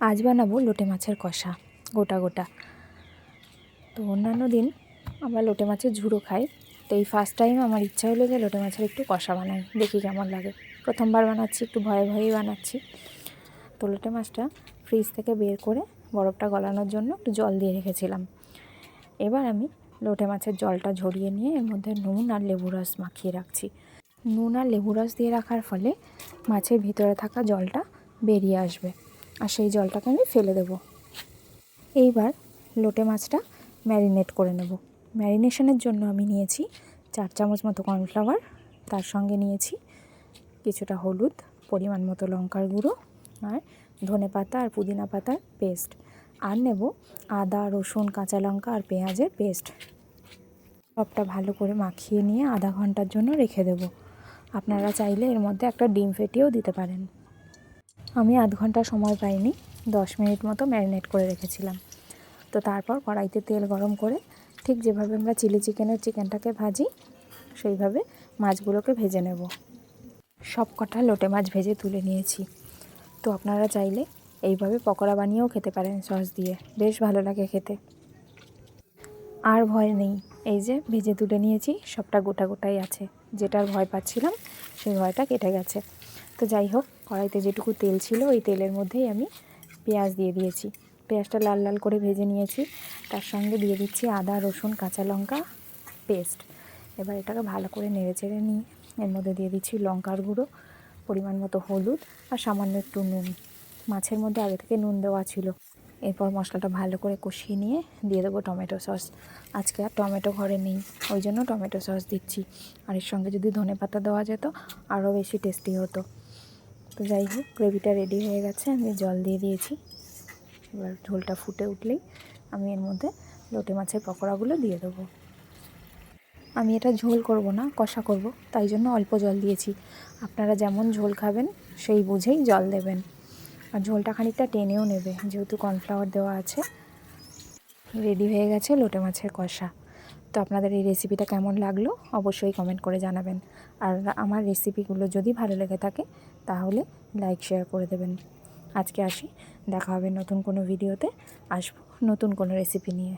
আজ বানাবো লোটে মাছের কষা গোটা গোটা। তো অন্যান্য দিন আমরা লোটে মাছের ঝুড়ো খাই, তো এই ফার্স্ট টাইম আমার ইচ্ছা হলো যে লোটে মাছের একটু কষা বানাই, দেখি কেমন লাগে। প্রথমবার বানাচ্ছি, একটু ভয়ে ভয়েই বানাচ্ছি। তো লোটে মাছটা ফ্রিজ থেকে বের করে বরফটা গলানোর জন্য একটু জল দিয়ে রেখেছিলাম। এবার আমি লোটে মাছের জলটা ঝরিয়ে নিয়ে এর মধ্যে নুন আর লেবু রস মাখিয়ে রাখছি। নুন আর লেবু রস দিয়ে রাখার ফলে মাছের ভিতরে থাকা জলটা বেরিয়ে আসবে, আর সেই জলটাকে আমি ফেলে দেব। এইবার লোটে মাছটা ম্যারিনেট করে নেব। ম্যারিনেশনের জন্য আমি নিয়েছি 4 চামচ মতো কর্নফ্লাওয়ার, তার সঙ্গে নিয়েছি কিছুটা হলুদ, পরিমাণ মতো লঙ্কার গুঁড়ো, আর ধনে পাতা আর পুদিনা পাতার পেস্ট, আর নেব আদা, রসুন, কাঁচা লঙ্কা আর পেঁয়াজের পেস্ট। সবটা ভালো করে মাখিয়ে নিয়ে আধা ঘন্টার জন্য রেখে দেব। আপনারা চাইলে এর মধ্যে একটা ডিম ফেটিয়েও দিতে পারেন। আমি আধ ঘন্টা সময় পাইনি, 10 মিনিট মতো ম্যারিনেট করে রেখেছিলাম। তো তারপর কড়াইতে তেল গরম করে ঠিক যেভাবে আমরা চিলি চিকেনটাকে ভাজি সেইভাবে মাছগুলোকে ভেজে নেব। সব কটা লোটে মাছ ভেজে তুলে নিয়েছি। তো আপনারা চাইলে এইভাবে পকোড়া বানিয়েও খেতে পারেন সস দিয়ে, বেশ ভালো লাগে খেতে। আর ভয় নেই, এই যে ভেজে তুলে নিয়েছি, সবটা গোটা গোটাই আছে। যেটার ভয় পাচ্ছিলাম সেই ভয়টা কেটে গেছে। তো যাই হোক, কড়াইতে যেটুকু তেল ছিল ওই তেলের মধ্যেই আমি পেঁয়াজ দিয়ে দিয়েছি। পেঁয়াজটা লাল লাল করে ভেজে নিয়েছি, তার সঙ্গে দিয়ে দিচ্ছি আদা, রসুন, কাঁচা লঙ্কা পেস্ট। এবার এটাকে ভালো করে নেড়ে চেড়ে নিয়ে এর মধ্যে দিয়ে দিচ্ছি লঙ্কার গুঁড়ো, পরিমাণ মতো হলুদ আর সামান্য একটু নুন। মাছের মধ্যে আগে থেকে নুন দেওয়া ছিল। এরপর মশলাটা ভালো করে কষিয়ে নিয়ে দিয়ে দেবো টমেটো সস। আজকে আর টমেটো ঘরে নেই, ওই জন্য টমেটো সস দিচ্ছি। আর এর সঙ্গে যদি ধনেপাতা দেওয়া যেত আরও বেশি টেস্টি হতো। তো যাই হোক, গ্রেভিটা রেডি হয়ে গেছে, আমি জল দিয়ে দিয়েছি। এবার ঝোলটা ফুটে উঠলেই আমি এর মধ্যে লোটে মাছের পকোড়াগুলো দিয়ে দেবো। আমি এটা ঝোল করব না, কষা করব, তাই জন্য অল্প জল দিয়েছি। আপনারা যেমন ঝোল খাবেন সেই বুঝেই জল দেবেন, আর ঝোলটা খানিকটা টেনেও নেবে, যেহেতু কর্নফ্লাওয়ার দেওয়া আছে। রেডি হয়ে গেছে লোটে মাছের কষা। তো আপনাদের এই রেসিপিটা কেমন লাগলো অবশ্যই কমেন্ট করে জানাবেন। আর আমার রেসিপিগুলো যদি ভালো লেগে থাকে তাহলে লাইক শেয়ার করে দেবেন। আজকে আসি, দেখা হবে নতুন কোনো ভিডিওতে, আসবো নতুন কোনো রেসিপি নিয়ে।